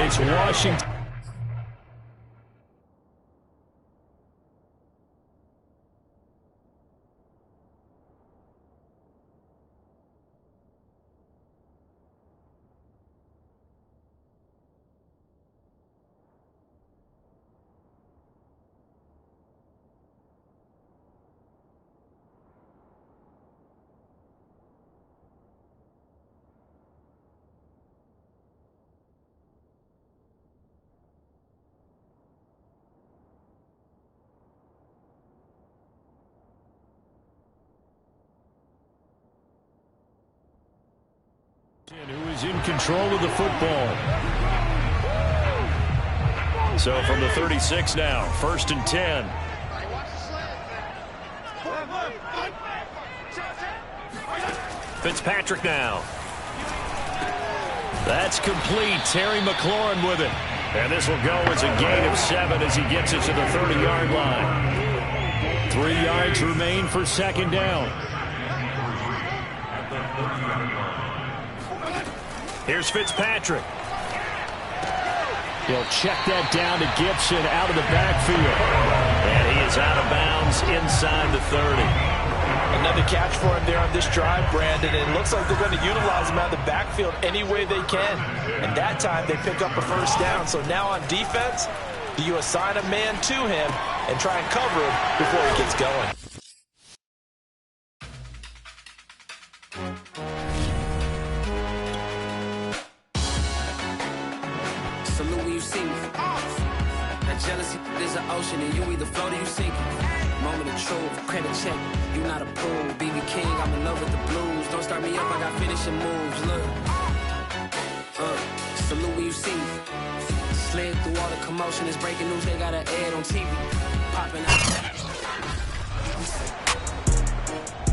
it's Washington. Who is in control of the football. So from the 36 now, 1st and 10. Fitzpatrick now. That's complete. Terry McLaurin with it. And this will go as a gain of 7 as he gets it to the 30-yard line. 3 yards remain for 2nd down. Here's Fitzpatrick. He'll check that down to Gibson out of the backfield. And he is out of bounds inside the 30. Another catch for him there on this drive, Brandon. And it looks like they're going to utilize him out of the backfield any way they can. And that time they pick up a 1st down. So now on defense, do you assign a man to him and try and cover him before he gets going? Salute when you see me. That jealousy is an ocean, and you either float or you sink. Moment of truth, credit check, you not approved. BB King, I'm in love with the blues. Don't start me up, I got finishing moves. Look, salute when you see me. Slid through all the commotion, it's breaking news. They got an ad on TV, popping out.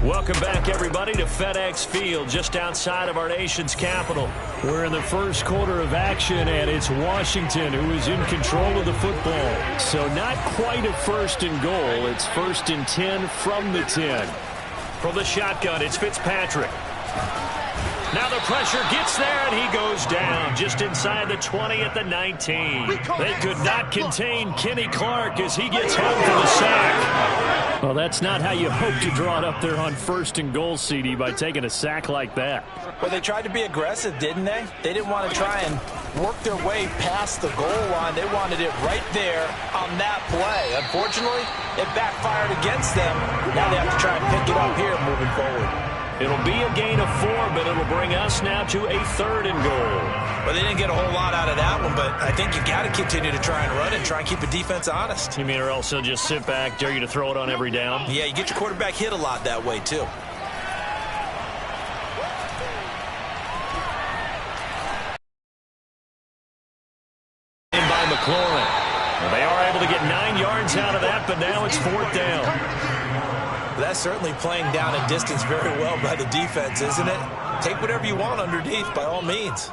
Welcome back, everybody, to FedEx Field, just outside of our nation's capital. We're in the 1st quarter of action, and it's Washington who is in control of the football. So not quite a 1st and goal. It's 1st and 10 from the 10. From the shotgun, it's Fitzpatrick. Now the pressure gets there, and he goes down just inside the 20 at the 19. They could not contain Kenny Clark as he gets home for the sack. Well, that's not how you hope to draw it up there on 1st and goal, CD, by taking a sack like that. Well, they tried to be aggressive, didn't they? They didn't want to try and work their way past the goal line. They wanted it right there on that play. Unfortunately, it backfired against them. Now they have to try and pick it up here moving forward. It'll be a gain of 4, but it'll bring us now to a 3rd and goal. Well, they didn't get a whole lot out of that one, but I think you got to continue to try and run it and try and keep the defense honest. You mean or else they'll just sit back, dare you to throw it on every down? Yeah, you get your quarterback hit a lot that way, too. In by McLaurin. Well, they are able to get 9 yards out of that, but now it's 4th down. That's certainly playing down a distance very well by the defense, isn't it? Take whatever you want underneath, by all means.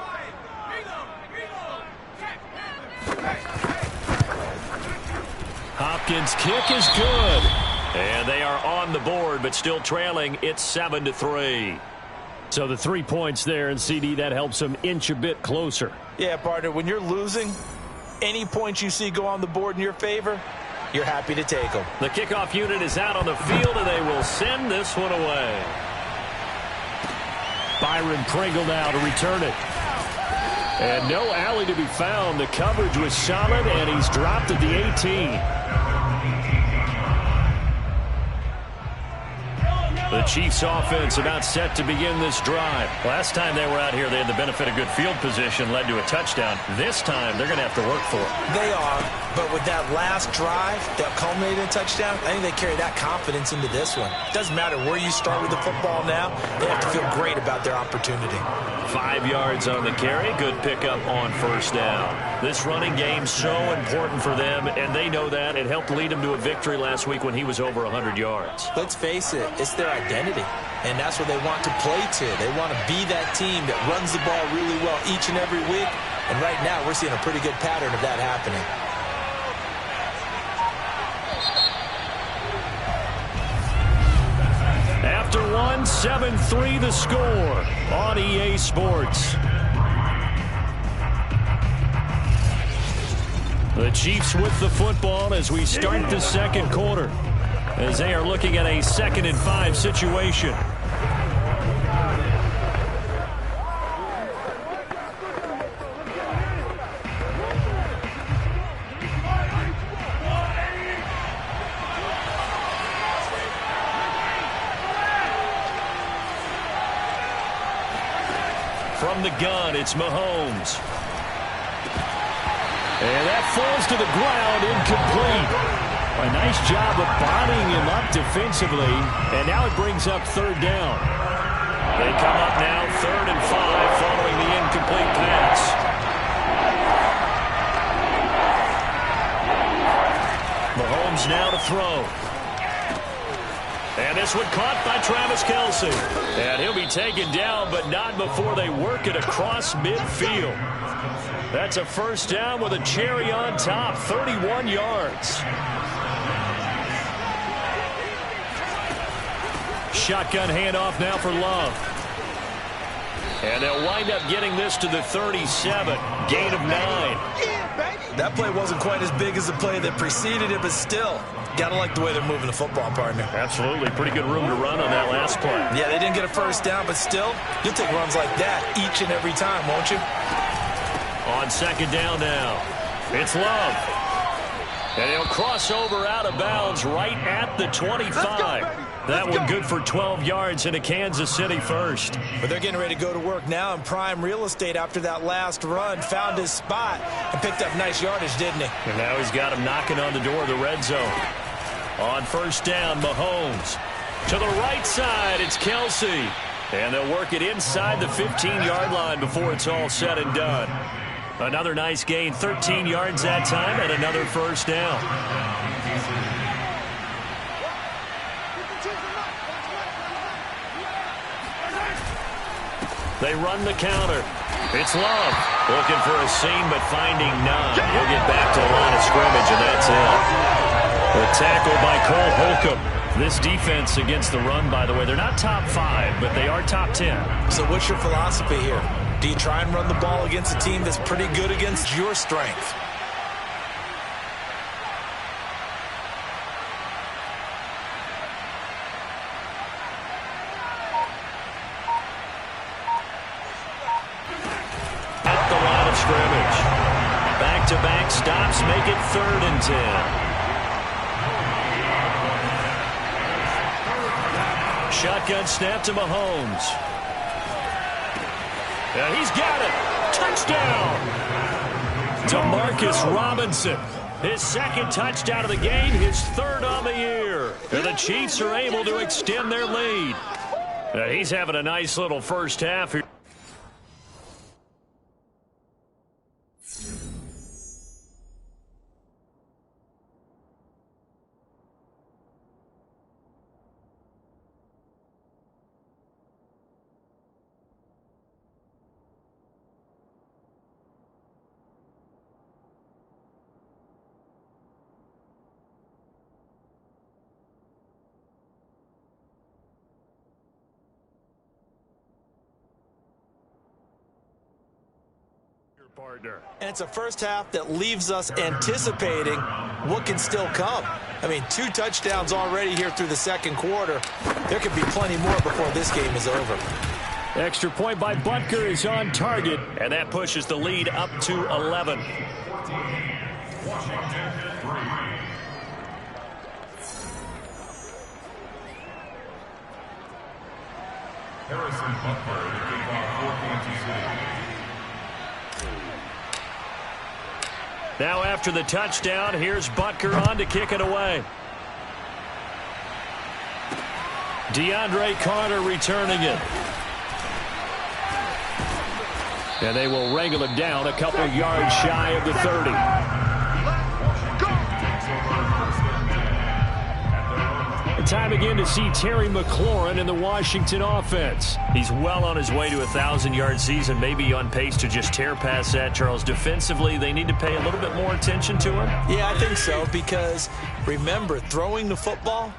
Hopkins' kick is good. And they are on the board, but still trailing. It's 7-3. So the 3 points there, and CD, that helps them inch a bit closer. Yeah, partner, when you're losing, any points you see go on the board in your favor, you're happy to take them. The kickoff unit is out on the field, and they will send this one away. Byron Pringle now to return it. And no alley to be found. The coverage was solid, and he's dropped at the 18. The Chiefs offense about set to begin this drive. Last time they were out here, they had the benefit of good field position, led to a touchdown. This time, they're going to have to work for it. They are, but with that last drive that culminated in a touchdown, I think they carry that confidence into this one. It doesn't matter where you start with the football now. They have to feel great about their opportunity. 5 yards on the carry. Good pickup on 1st down. This running game so important for them, and they know that. It helped lead them to a victory last week when he was over 100 yards. Let's face it, it's their identity, and that's what they want to play to. They want to be that team that runs the ball really well each and every week, and right now we're seeing a pretty good pattern of that happening. After one, 7-3 the score on EA Sports. The Chiefs with the football as we start the second quarter, as they are looking at a 2nd and 5 situation. From the gun, it's Mahomes. And that falls to the ground, incomplete. A nice job of bodying him up defensively, and now it brings up 3rd down. They come up now 3rd and 5 following the incomplete pass. Mahomes now to throw. And this one caught by Travis Kelce. And he'll be taken down, but not before they work it across midfield. That's a 1st down with a cherry on top, 31 yards. Shotgun handoff now for Love. And they'll wind up getting this to the 37, gain of 9. That play wasn't quite as big as the play that preceded it, but still, gotta like the way they're moving the football, partner. Absolutely. Pretty good room to run on that last play. Yeah, they didn't get a 1st down, but still, you'll take runs like that each and every time, won't you? On 2nd down now, it's Love. And he'll cross over out of bounds right at the 25. That one good for 12 yards into Kansas City 1st. But they're getting ready to go to work now in prime real estate after that last run. Found his spot and picked up nice yardage, didn't he? And now he's got him knocking on the door of the red zone. On 1st down, Mahomes. To the right side, it's Kelce. And they'll work it inside the 15-yard line before it's all said and done. Another nice gain, 13 yards that time, and another 1st down. They run the counter. It's Love. Looking for a seam, but finding none. He'll get back to the line of scrimmage, and that's it. A tackle by Cole Holcomb. This defense against the run, by the way, they're not top 5, but they are top 10. So what's your philosophy here? Do you try and run the ball against a team that's pretty good against your strength? At the line of scrimmage. Back-to-back stops make it 3rd and 10. Shotgun snap to Mahomes. And he's got it. Touchdown. Demarcus Robinson. His 2nd touchdown of the game, his 3rd on the year. And the Chiefs are able to extend their lead. He's having a nice little first half here. Partner. And it's a first half that leaves us anticipating what can still come. I mean, 2 touchdowns already here through the 2nd quarter. There could be plenty more before this game is over. Extra point by Butker is on target, and that pushes the lead up to 11. Harrison Butker, the kickoff for Kansas City. Now after the touchdown, here's Butker on to kick it away. DeAndre Carter returning it. And they will wrangle it down a couple yards shy of the 30. Time again to see Terry McLaurin in the Washington offense. He's well on his way to a 1,000-yard season, maybe on pace to just tear past that, Charles. Defensively, they need to pay a little bit more attention to him. Yeah, I think so, because remember, throwing the football,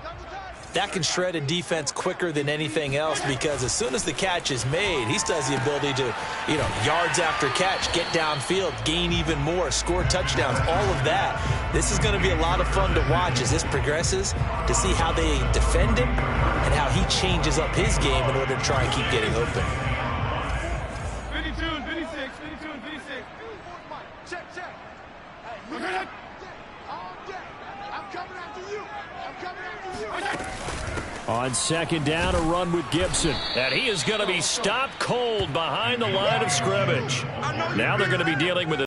that can shred a defense quicker than anything else, because as soon as the catch is made, he still has the ability to, yards after catch, get downfield, gain even more, score touchdowns, all of that. This is going to be a lot of fun to watch as this progresses, to see how they defend him and how he changes up his game in order to try and keep getting open. 52 and 56, 52 and 56. Check. Hey, I'm coming after you. On second down, a run with Gibson. And he is going to be stopped cold behind the line of scrimmage. Now they're going to be dealing with a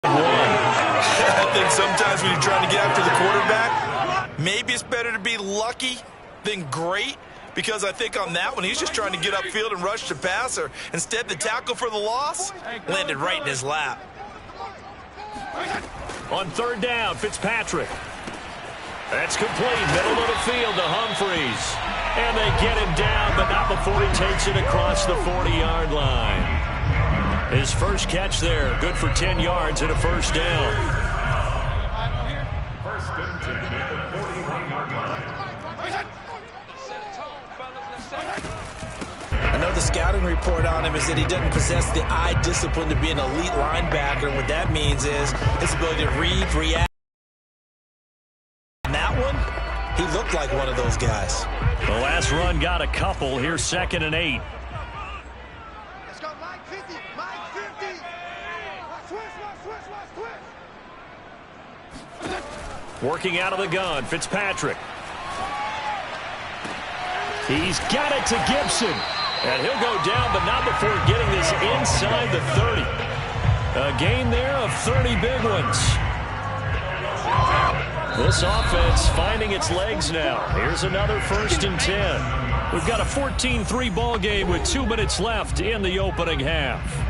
I think sometimes when you're trying to get after the quarterback, maybe it's better to be lucky than great, because I think on that one, he's just trying to get upfield and rush the passer. Instead, the tackle for the loss landed right in his lap. On third down, Fitzpatrick. That's complete. Middle of the field to Humphreys. And they get him down, but not before he takes it across the 40-yard line. His first catch there, good for 10 yards and a first down. First and 10 at the 41-yard line. I know the scouting report on him is that he doesn't possess the eye discipline to be an elite linebacker. And what that means is his ability to read, react. And that one, he looked like one of those guys. The last run got a couple. Here's 2nd and 8. Let's go, Mike 50. Mike 50. Switch. Working out of the gun, Fitzpatrick. He's got it to Gibson. And he'll go down, but not before getting this inside the 30. A gain there of 30 big ones. This offense finding its legs now. Here's another 1st and 10. We've got a 14-3 ball game with 2 minutes left in the opening half.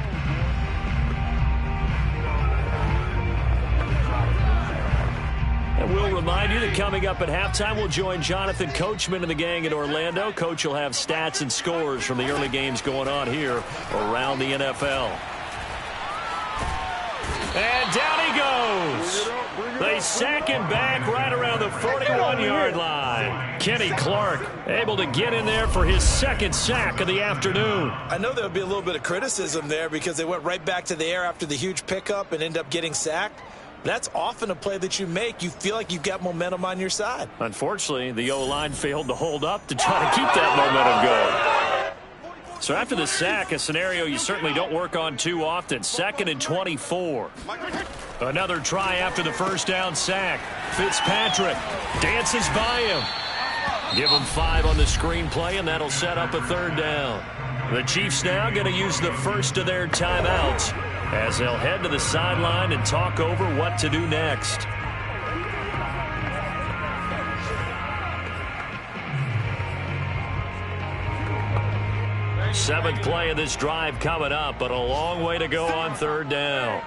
And we'll remind you that coming up at halftime, we'll join Jonathan Coachman and the gang in Orlando. Coach will have stats and scores from the early games going on here around the NFL. And down he goes. They sack him back right around the 41-yard line. Kenny Clark able to get in there for his 2nd sack of the afternoon. I know there would be a little bit of criticism there because they went right back to the air after the huge pickup and end up getting sacked. That's often a play that you make. You feel like you've got momentum on your side. Unfortunately, the O-line failed to hold up to try to keep that momentum going. So after the sack, a scenario you certainly don't work on too often. 2nd and 24. Another try after the first down sack. Fitzpatrick dances by him. Give him 5 on the screenplay, and that'll set up a 3rd down. The Chiefs now going to use the first of their timeouts as they'll head to the sideline and talk over what to do next. Seventh play of this drive coming up, but a long way to go on 3rd down.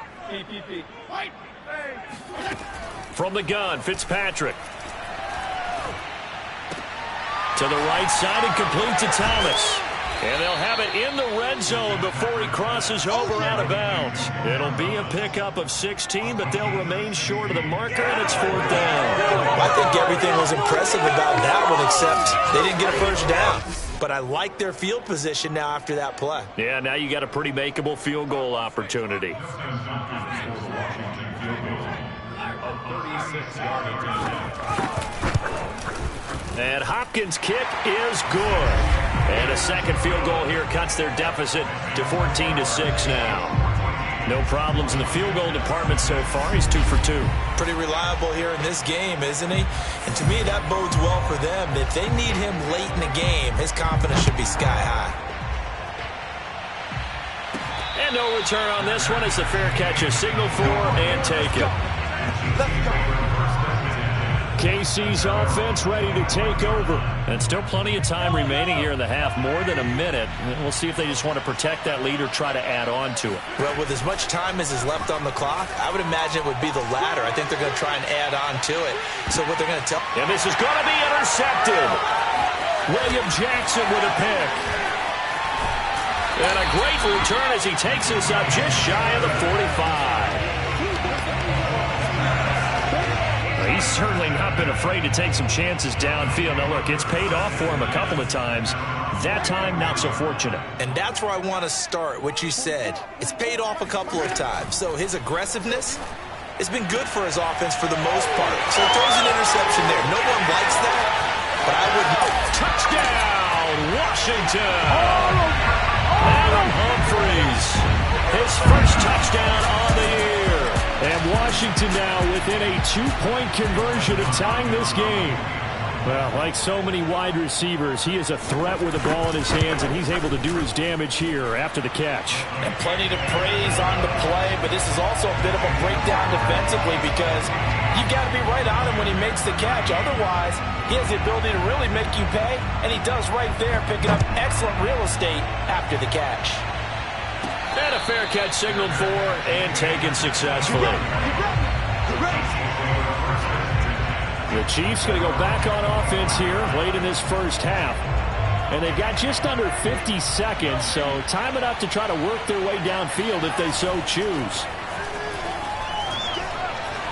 From the gun, Fitzpatrick. To the right side and complete to Thomas. And they'll have it in the red zone before he crosses over out of bounds. It'll be a pickup of 16, but they'll remain short of the marker, and it's 4th down. I think everything was impressive about that one, except they didn't get a first down. But I like their field position now after that play. Yeah, now you got a pretty makeable field goal opportunity. And Hopkins' kick is good. And a second field goal here cuts their deficit to 14-6 now. No problems in the field goal department so far. He's 2 for 2. Pretty reliable here in this game, isn't he? And to me, that bodes well for them. If they need him late in the game, his confidence should be sky high. And no return on this one as the fair catch is signaled for and taken. KC's offense ready to take over. And still plenty of time remaining here in the half, more than a minute. We'll see if they just want to protect that lead or try to add on to it. Well, with as much time as is left on the clock, I would imagine it would be the latter. I think they're going to try and add on to it. So what they're going to tell... And this is going to be intercepted. William Jackson with a pick. And a great return as he takes us up just shy of the 45. He's certainly not been afraid to take some chances downfield. Now, look, it's paid off for him a couple of times. That time, not so fortunate. And that's where I want to start, what you said. It's paid off a couple of times. So his aggressiveness has been good for his offense for the most part. So he throws an interception there. No one likes that, but I wouldn't. Touchdown, Washington! Adam Humphries, his first touchdown on the year. And Washington now within a 2-point conversion of tying this game. Well, like so many wide receivers, he is a threat with the ball in his hands, and he's able to do his damage here after the catch. And plenty to praise on the play, but this is also a bit of a breakdown defensively because you've got to be right on him when he makes the catch. Otherwise, he has the ability to really make you pay, and he does right there, picking up excellent real estate after the catch. And a fair catch signaled for and taken successfully. The Chiefs going to go back on offense here late in this first half. And they've got just under 50 seconds, so time enough to try to work their way downfield if they so choose.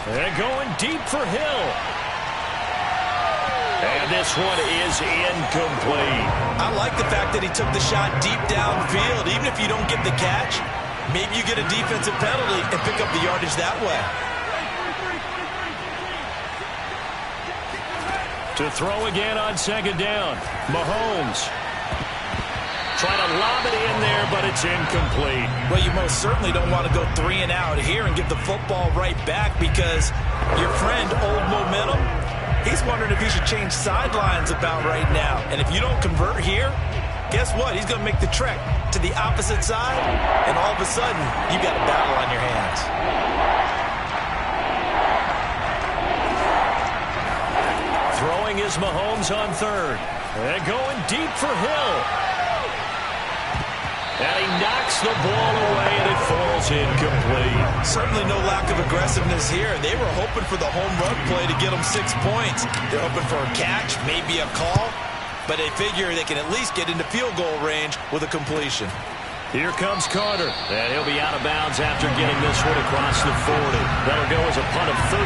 They're going deep for Hill. And this one is incomplete. I like the fact that he took the shot deep downfield. Even if you don't get the catch, maybe you get a defensive penalty and pick up the yardage that way. To throw again on second down. Mahomes. Trying to lob it in there, but it's incomplete. Well, you most certainly don't want to go 3 and out here and give the football right back because your friend, Old Momentum, he's wondering if he should change sidelines about right now. And if you don't convert here, guess what? He's going to make the trek to the opposite side, and all of a sudden, you've got a battle on your hands. Throwing is Mahomes on third. They're going deep for Hill. And he knocks the ball away, and it falls incomplete. Certainly no lack of aggressiveness here. They were hoping for the home run play to get them 6 points. They're hoping for a catch, maybe a call, but they figure they can at least get into field goal range with a completion. Here comes Carter, and he'll be out of bounds after getting this one across the 40. That'll go as a punt of 34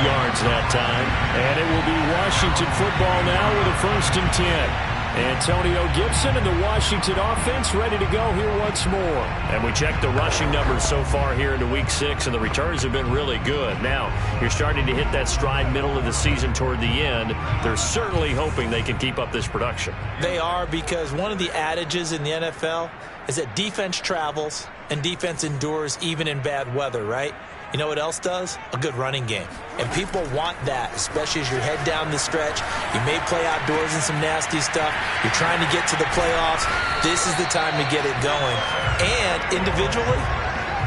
yards that time, and it will be Washington football now with a 1st and 10. Antonio Gibson and the Washington offense ready to go here once more. And we checked the rushing numbers so far here into Week 6, and the returns have been really good. Now, you're starting to hit that stride middle of the season toward the end. They're certainly hoping they can keep up this production. They are, because one of the adages in the NFL is that defense travels and defense endures even in bad weather, right? You know what else does? A good running game. And people want that, especially as you head down the stretch. You may play outdoors in some nasty stuff. You're trying to get to the playoffs. This is the time to get it going. And individually,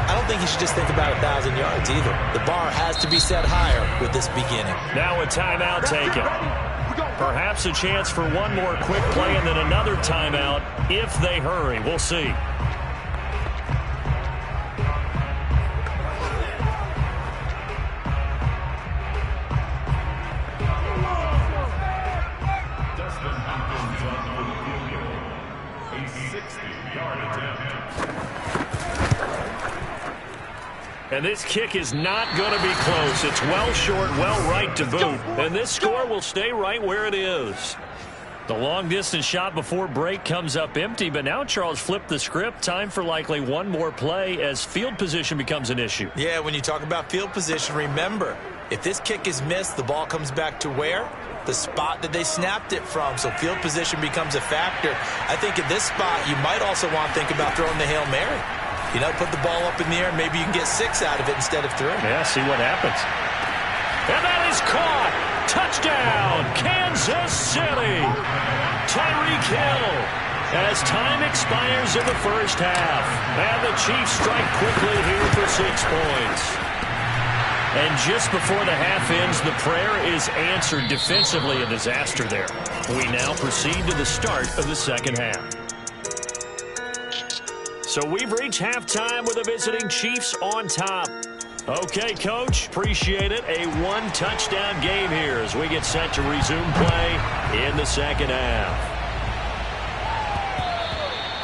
I don't think you should just think about 1,000 yards either. The bar has to be set higher with this beginning. Now a timeout taken. Perhaps a chance for one more quick play and then another timeout if they hurry. We'll see. And this kick is not going to be close. It's well short, well right to boot. And this score will stay right where it is. The long-distance shot before break comes up empty, but now Charles flipped the script. Time for likely one more play as field position becomes an issue. Yeah, when you talk about field position, remember, if this kick is missed, the ball comes back to where? The spot that they snapped it from. So field position becomes a factor. I think at this spot, you might also want to think about throwing the Hail Mary. You know, put the ball up in the air, maybe you can get 6 out of it instead of 3. Yeah, see what happens. And that is caught. Touchdown, Kansas City. Tyreek Hill as time expires in the first half. And the Chiefs strike quickly here for 6 points. And just before the half ends, the prayer is answered defensively. A disaster there. We now proceed to the start of the second half. So we've reached halftime with the visiting Chiefs on top. Okay, Coach, appreciate it. A 1-touchdown game here as we get set to resume play in the second half.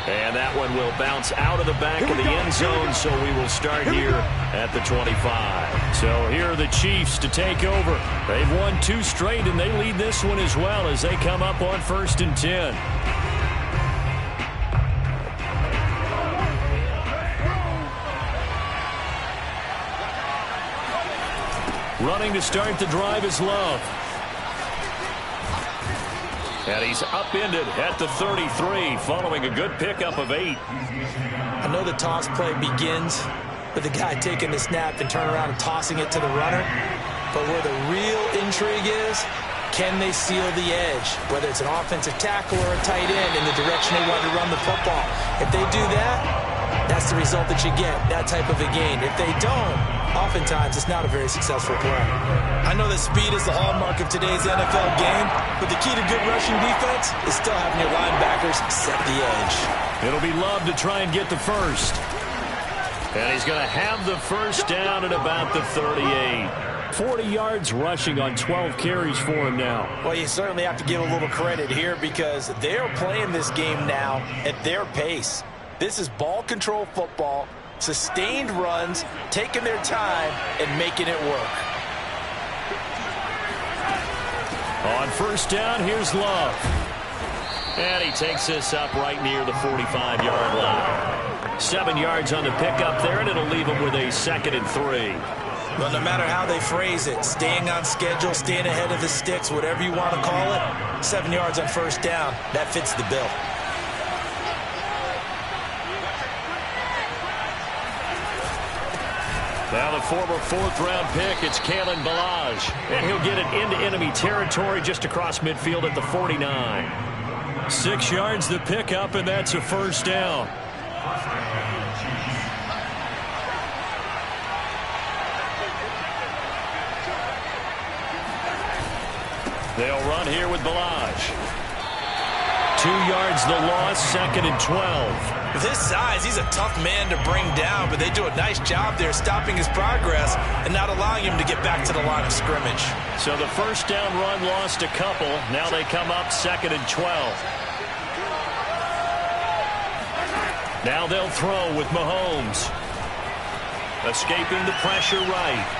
And that one will bounce out of the back of the end zone, so we will start here at the 25. So here are the Chiefs to take over. They've won 2 straight, and they lead this one as well as they come up on 1st and 10. Running to start the drive is Love. And he's upended at the 33 following a good pickup of 8. I know the toss play begins with the guy taking the snap and turning around and tossing it to the runner. But where the real intrigue is, can they seal the edge? Whether it's an offensive tackle or a tight end in the direction they want to run the football. If they do that, that's the result that you get, that type of a gain. If they don't, oftentimes it's not a very successful play. I know that speed is the hallmark of today's NFL game, but the key to good rushing defense is still having your linebackers set the edge. It'll be Love to try and get the first. And he's going to have the first down at about the 38. 40 yards rushing on 12 carries for him now. Well, you certainly have to give a little credit here because they're playing this game now at their pace. This is ball control football, sustained runs, taking their time and making it work. On 1st down, here's Love. And he takes this up right near the 45-yard line. 7 yards on the pickup there, and it'll leave him with a 2nd and 3. Well, no matter how they phrase it, staying on schedule, staying ahead of the sticks, whatever you want to call it, 7 yards on 1st down, that fits the bill. Now the former 4th-round pick, it's Kalen Ballage. And he'll get it into enemy territory just across midfield at the 49. 6 yards the pickup, and that's a 1st down. They'll run here with Ballage. 2 yards the loss, 2nd and 12. With his size, he's a tough man to bring down, but they do a nice job there stopping his progress and not allowing him to get back to the line of scrimmage. So the 1st down run lost a couple. Now they come up 2nd and 12. Now they'll throw with Mahomes. Escaping the pressure right.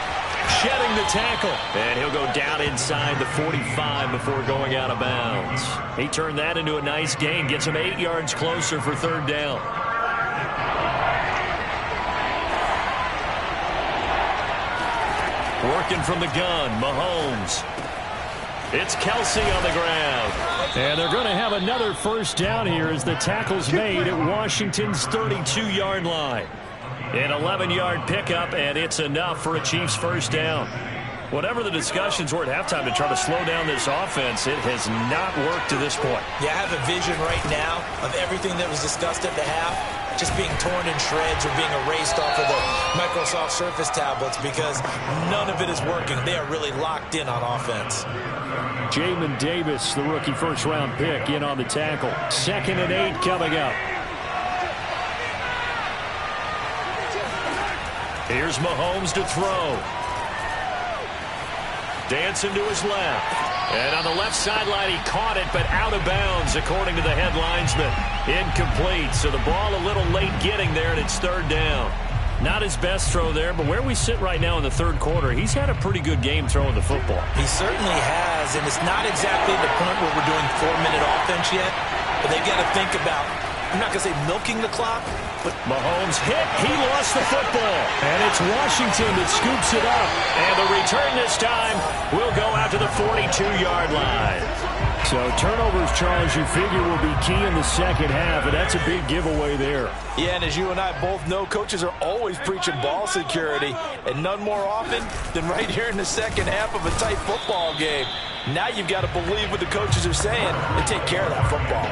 Shedding the tackle. And he'll go down inside the 45 before going out of bounds. He turned that into a nice gain. Gets him 8 yards closer for 3rd down. Working from the gun, Mahomes. It's Kelsey on the ground. And they're going to have another 1st down here as the tackle's made at Washington's 32-yard line. An 11-yard pickup, and it's enough for a Chiefs 1st down. Whatever the discussions were at halftime to try to slow down this offense, it has not worked to this point. Yeah, I have a vision right now of everything that was discussed at the half just being torn in shreds or being erased off of the Microsoft Surface tablets because none of it is working. They are really locked in on offense. Jamin Davis, the rookie 1st-round pick, in on the tackle. 2nd and 8 coming up. Here's Mahomes to throw. Dancing to his left. And on the left sideline, he caught it, but out of bounds, according to the head linesman. Incomplete, so the ball a little late getting there, and it's 3rd down. Not his best throw there, but where we sit right now in the 3rd quarter, he's had a pretty good game throwing the football. He certainly has, and it's not exactly the point where we're doing 4-minute offense yet, but they've got to think about, I'm not going to say milking the clock, but Mahomes hit. He lost the football. And it's Washington that scoops it up. And the return this time will go out to the 42-yard line. So turnovers, Charles, you figure will be key in the 2nd half, and that's a big giveaway there. Yeah, and as you and I both know, coaches are always preaching ball security, and none more often than right here in the 2nd half of a tight football game. Now you've got to believe what the coaches are saying and take care of that football.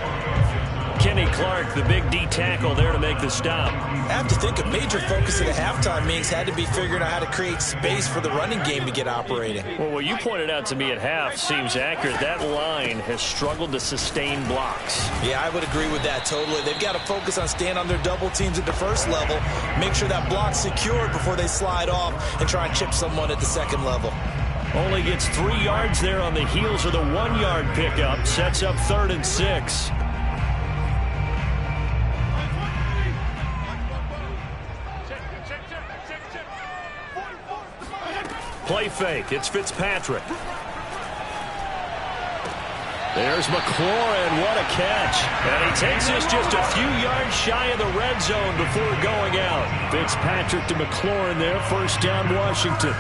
Kenny Clark, the big D tackle there to make the stop. I have to think a major focus of the halftime meetings had to be figuring out how to create space for the running game to get operating. Well, what you pointed out to me at half seems accurate. That line has struggled to sustain blocks. Yeah, I would agree with that totally. They've got to focus on staying on their double teams at the 1st level, make sure that block's secured before they slide off and try and chip someone at the 2nd level. Only gets 3 yards there on the heels of the 1-yard pickup. Sets up 3rd and 6. play fake. It's Fitzpatrick. There's McLaurin. What a catch. And he takes us just a few yards shy of the red zone before going out. Fitzpatrick to McLaurin there. First down, Washington.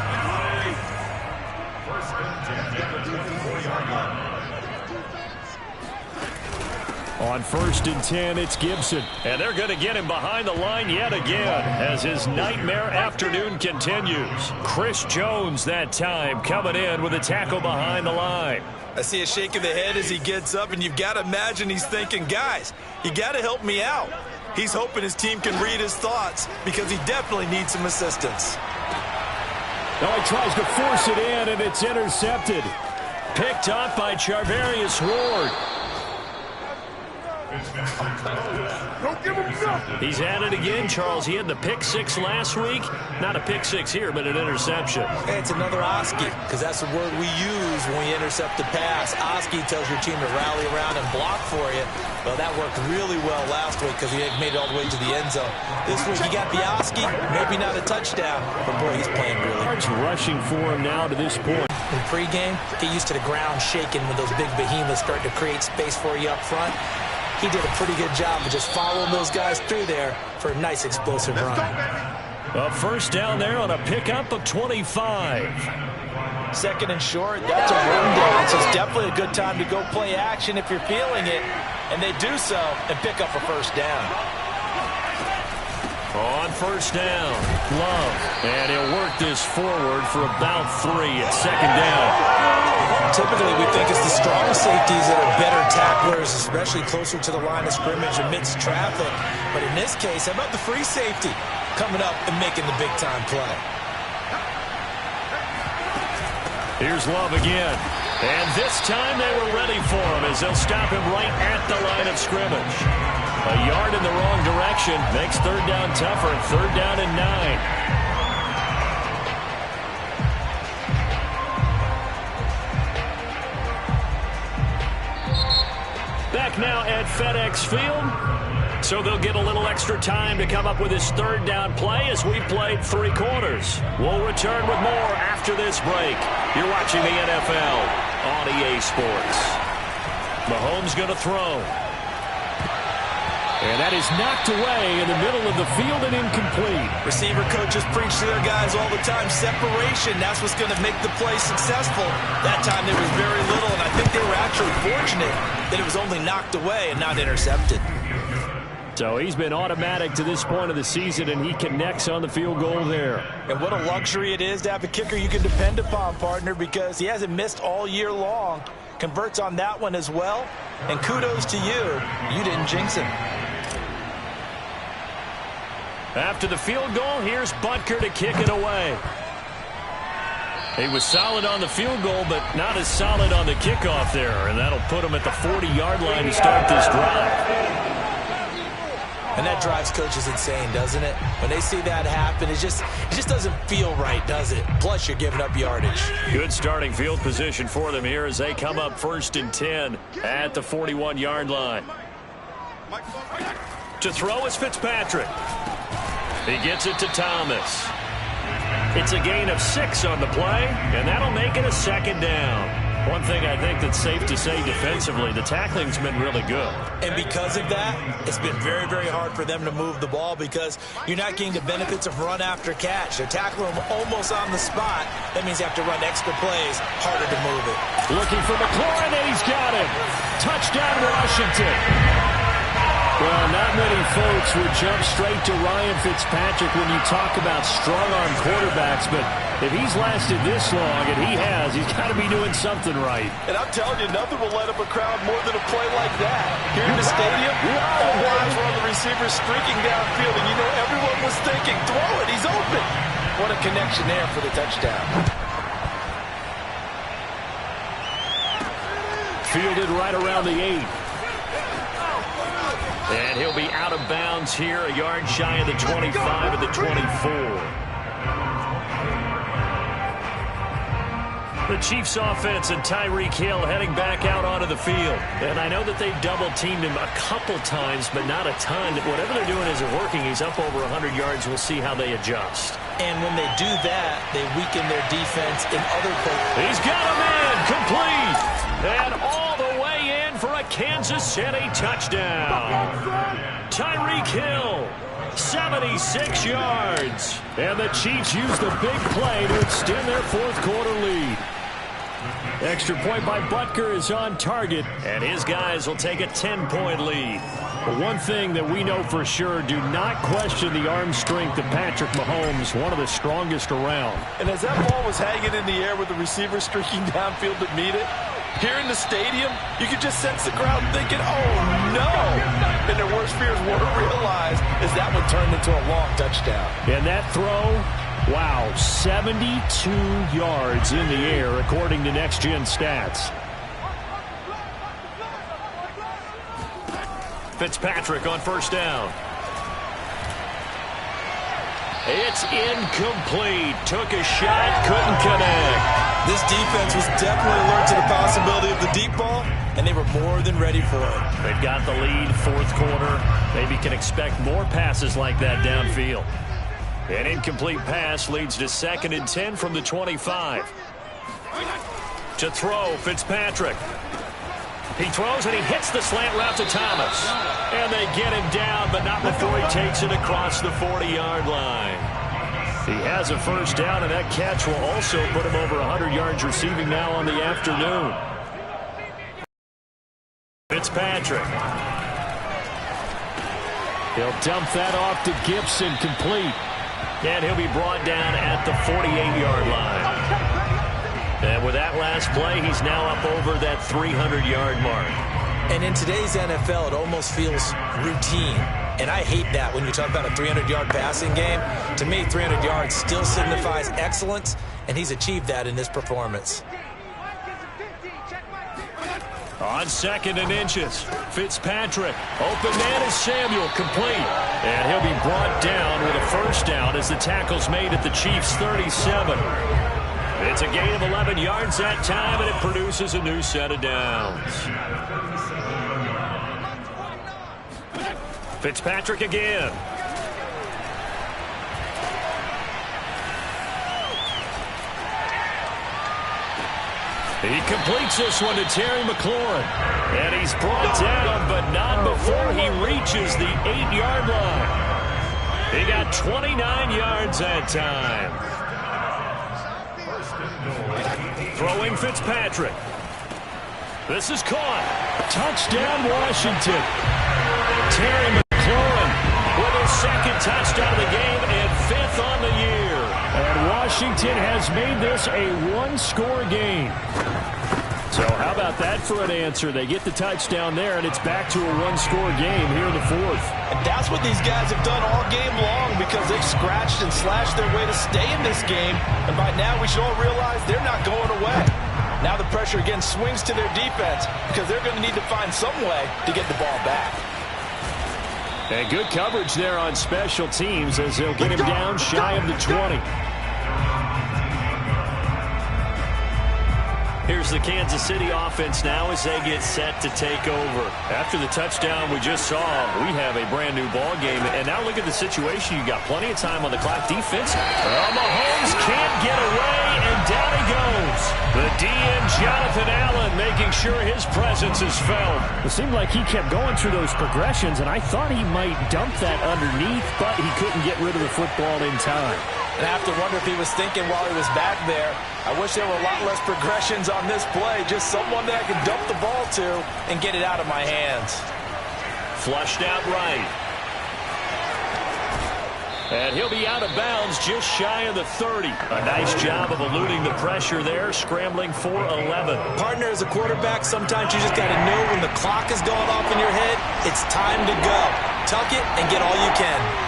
On 1st and 10, it's Gibson. And they're going to get him behind the line yet again as his nightmare afternoon continues. Chris Jones that time coming in with a tackle behind the line. I see a shake of the head as he gets up, and you've got to imagine he's thinking, guys, you got to help me out. He's hoping his team can read his thoughts because he definitely needs some assistance. Now he tries to force it in, and it's intercepted. Picked up by Charvarius Ward. He's at it again, Charles. He had the pick six last week. Not a pick six here, but an interception. Hey, it's another Oski, because that's the word we use when we intercept the pass. Oski tells your team to rally around and block for you. Well, that worked really well last week because he had made it all the way to the end zone. This week, he got the Oski, maybe not a touchdown, but boy, he's playing really well. Rushing for him now to this point. In pregame, get used to the ground shaking when those big behemoths start to create space for you up front. He did a pretty good job of just following those guys through there for a nice explosive run. A first down there on a pickup of 25. 2nd and short, that's a run down, so it's definitely a good time to go play action if you're feeling it. And they do so and pick up a first down. On 1st down, Love. And he'll work this forward for about 3 at 2nd down. Typically, we think it's the strong safeties that are better tacklers, especially closer to the line of scrimmage amidst traffic. But in this case, how about the free safety coming up and making the big-time play? Here's Love again. And this time they were ready for him as they'll stop him right at the line of scrimmage. A yard in the wrong direction makes 3rd down tougher. 3rd down and 9. Back now at FedEx Field. So they'll get a little extra time to come up with his 3rd down play as we've played 3 quarters. We'll return with more after this break. You're watching the NFL on EA Sports. Mahomes going to throw. And that is knocked away in the middle of the field and incomplete. Receiver coaches preach to their guys all the time. Separation, that's what's going to make the play successful. That time there was very little, and I think they were actually fortunate that it was only knocked away and not intercepted. So he's been automatic to this point of the season, and he connects on the field goal there. And what a luxury it is to have a kicker you can depend upon, partner, because he hasn't missed all year long. Converts on that one as well. And kudos to you. You didn't jinx him. After the field goal, here's Butker to kick it away. He was solid on the field goal, but not as solid on the kickoff there. And that'll put him at the 40-yard line to start this drive. And that drives coaches insane, doesn't it? When they see that happen, it just doesn't feel right, does it? Plus, you're giving up yardage. Good starting field position for them here as they come up 1st and 10 at the 41-yard line. To throw is Fitzpatrick. He gets it to Thomas. It's a gain of 6 on the play, and that'll make it a 2nd down. One thing I think that's safe to say defensively, the tackling's been really good. And because of that, it's been very, very hard for them to move the ball because you're not getting the benefits of run after catch. They're tackling them almost on the spot. That means you have to run extra plays, harder to move it. Looking for McLaurin, and he's got him. Touchdown, Washington. Well, not many folks would jump straight to Ryan Fitzpatrick when you talk about strong-arm quarterbacks, but if he's lasted this long, and he has, he's got to be doing something right. And I'm telling you, nothing will light up a crowd more than a play like that. Here in the stadium, all eyes were on the receiver streaking downfield, and you know everyone was thinking, throw it, he's open. What a connection there for the touchdown. Fielded right around the 8. And he'll be out of bounds here, a yard shy of the 25 of the 24. The Chiefs offense and Tyreek Hill heading back out onto the field. And I know that they've double-teamed him a couple times, but not a ton. Whatever they're doing isn't working. He's up over 100 yards. We'll see how they adjust. And when they do that, they weaken their defense in other places. He's got a man complete. And all the way in for a Kansas City touchdown. Tyreek Hill, 76 yards. And the Chiefs use the big play to extend their fourth quarter lead. Extra point by Butker is on target, and his guys will take a 10-point lead. But one thing that we know for sure, do not question the arm strength of Patrick Mahomes, one of the strongest around. And as that ball was hanging in the air with the receiver streaking downfield to meet it, here in the stadium, you could just sense the crowd thinking, oh, no. And their worst fears were realized as that one turned into a long touchdown. And that throw, wow, 72 yards in the air, according to Next Gen Stats. Fitzpatrick on first down. It's incomplete. Took a shot, couldn't connect. This defense was definitely alert to the possibility of the deep ball, and they were more than ready for it. They've got the lead, fourth quarter. Maybe can expect more passes like that downfield. An incomplete pass leads to 2nd and 10 from the 25. To throw, Fitzpatrick. He throws and he hits the slant route to Thomas. And they get him down, but not before he takes it across the 40-yard line. He has a first down, and that catch will also put him over 100 yards receiving now on the afternoon. Fitzpatrick. He'll dump that off to Gibson, complete. And he'll be brought down at the 48-yard line. And with that last play, he's now up over that 300-yard mark. And in today's NFL, it almost feels routine. And I hate that when you talk about a 300-yard passing game. To me, 300 yards still signifies excellence, and he's achieved that in this performance. On 2nd and inches, Fitzpatrick. Open man is Samuel, complete. And he'll be brought down with a first down as the tackle's made at the Chiefs' 37. It's a gain of 11 yards that time, and it produces a new set of downs. Fitzpatrick again. He completes this one to Terry McLaurin. And he's brought down, but not before he reaches the 8-yard line. He got 29 yards that time. Throwing Fitzpatrick. This is caught. Touchdown, Washington. Terry McLaurin with his 2nd touchdown of the game and 5th on the year. And Washington has made this a one-score game. So how about that for an answer? They get the touchdown there, and it's back to a one-score game here in the 4th. And that's what these guys have done all game long because they've scratched and slashed their way to stay in this game. And by now we should all realize they're not going away. Now the pressure again swings to their defense because they're going to need to find some way to get the ball back. And good coverage there on special teams as they'll get him down shy of the 20. Here's the Kansas City offense now as they get set to take over. After the touchdown we just saw, we have a brand new ball game. And now look at the situation. You got plenty of time on the clock. Defense. Well, Mahomes can't get away, and down he goes. The DN Jonathan Allen making sure his presence is felt. It seemed like he kept going through those progressions, and I thought he might dump that underneath, but he couldn't get rid of the football in time. And I have to wonder if he was thinking while he was back there, I wish there were a lot less progressions on this play. Just someone that I could dump the ball to and get it out of my hands. Flushed out right. And he'll be out of bounds just shy of the 30. A nice job of eluding the pressure there, scrambling for 11. Partner, as a quarterback, sometimes you just got to know when the clock is going off in your head, it's time to go. Tuck it and get all you can.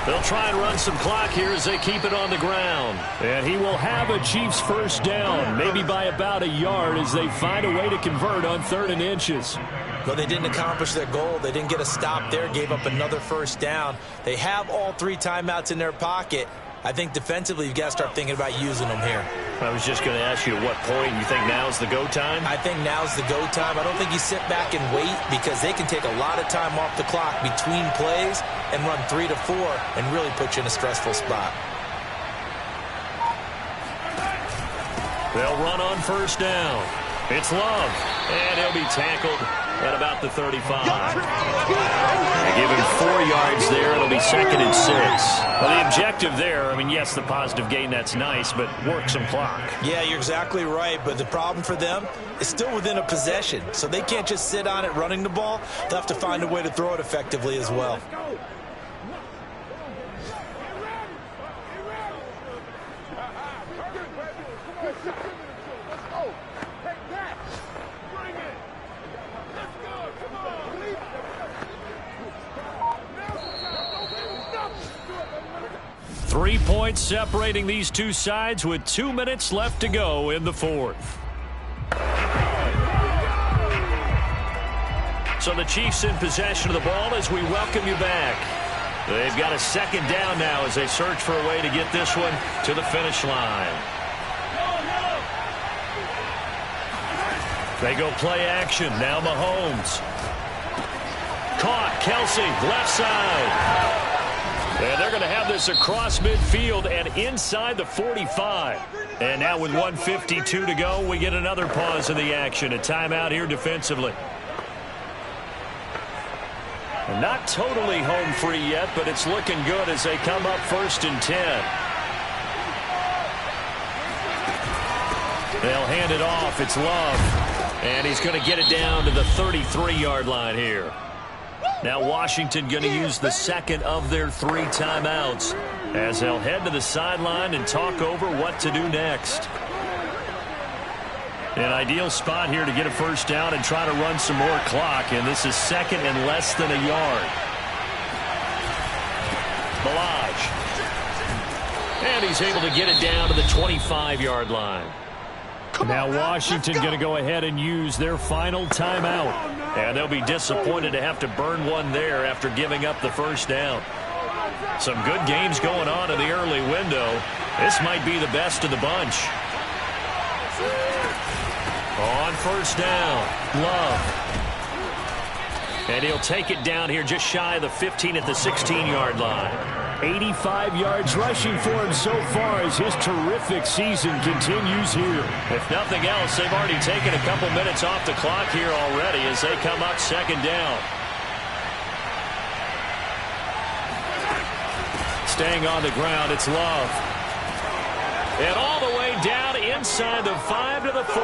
They'll try and run some clock here as they keep it on the ground. And he will have a Chiefs first down, maybe by about a yard as they find a way to convert on 3rd and inches. Well, they didn't accomplish their goal. They didn't get a stop there, gave up another first down. They have all 3 timeouts in their pocket. I think defensively you've got to start thinking about using them here. I was just going to ask you at what point you think now's the go time? I think now's the go time. I don't think you sit back and wait because they can take a lot of time off the clock between plays and run 3 to 4 and really put you in a stressful spot. They'll run on first down. It's Love, and he'll be tackled at about the 35. They give him 4 yards there. It'll be 2nd and 6. Well, the objective there, I mean, yes, the positive gain, that's nice, but work some clock. Yeah, you're exactly right, but the problem for them is still within a possession, so they can't just sit on it running the ball. They'll have to find a way to throw it effectively as well. Three points separating these two sides with 2 minutes left to go in the fourth. So the Chiefs in possession of the ball as we welcome you back. They've got a 2nd down now as they search for a way to get this one to the finish line. They go play action. Now Mahomes. Caught. Kelsey, left side. And they're going to have this across midfield and inside the 45. And now with 1:52 to go, we get another pause in the action. A timeout here defensively. Not totally home free yet, but it's looking good as they come up 1st and 10. They'll hand it off. It's Love. And he's going to get it down to the 33-yard line here. Now Washington going to use the 2nd of their 3 timeouts as they'll head to the sideline and talk over what to do next. An ideal spot here to get a 1st down and try to run some more clock, and this is 2nd and less than a yard. Balaj. And he's able to get it down to the 25-yard line. Now Washington going to go ahead and use their final timeout. And they'll be disappointed to have to burn one there after giving up the 1st down. Some good games going on in the early window. This might be the best of the bunch. On 1st down, Love. And he'll take it down here just shy of the 15 at the 16-yard line. 85 yards rushing for him so far as his terrific season continues here. If nothing else, they've already taken a couple minutes off the clock here already as they come up 2nd down. Staying on the ground, it's Love. And all the way down inside the 5 to the 4.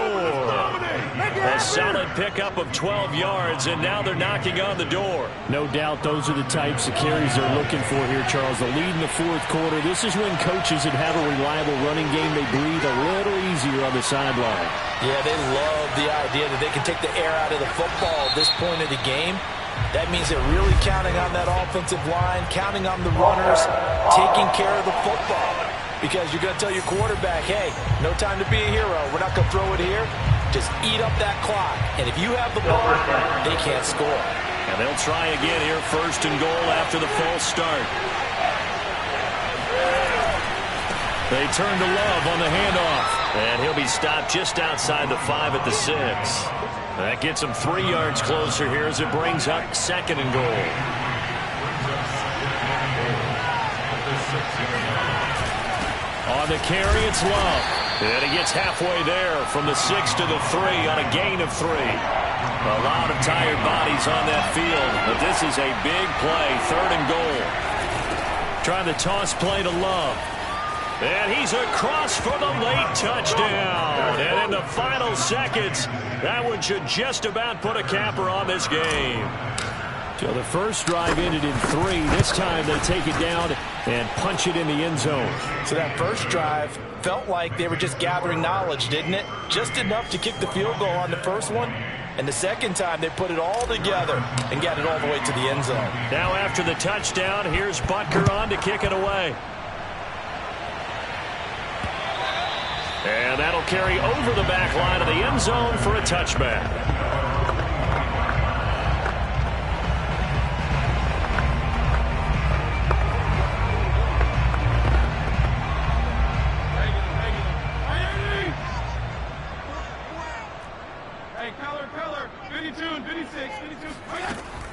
A solid pickup of 12 yards, and now they're knocking on the door. No doubt those are the types of carries they're looking for here, Charles. The lead in the 4th quarter. This is when coaches that have a reliable running game, they breathe a little easier on the sideline. Yeah, they love the idea that they can take the air out of the football at this point of the game. That means they're really counting on that offensive line, counting on the runners, taking care of the football. Because you're going to tell your quarterback, hey, no time to be a hero. We're not going to throw it here. Just eat up that clock. And if you have the ball, they can't score. And they'll try again here, 1st and goal after the false start. They turn to Love on the handoff. And he'll be stopped just outside the 5 at the 6. That gets him 3 yards closer here as it brings up 2nd and goal. On the carry, it's Love. And he gets halfway there from the 6 to the 3 on a gain of 3. A lot of tired bodies on that field, but this is a big play, 3rd and goal. Trying the toss play to Love. And he's across for the late touchdown. And in the final seconds, that one should just about put a capper on this game. So the first drive ended in 3. This time they take it down and punch it in the end zone. So that first drive felt like they were just gathering knowledge, didn't it? Just enough to kick the field goal on the first one. And the second time they put it all together and got it all the way to the end zone. Now after the touchdown, here's Butker on to kick it away. And that'll carry over the back line of the end zone for a touchback.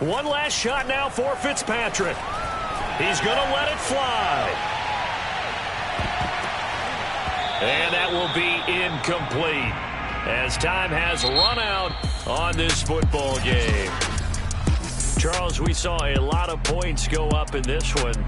One last shot now for Fitzpatrick. He's going to let it fly. And that will be incomplete, as time has run out on this football game. Charles, we saw a lot of points go up in this one.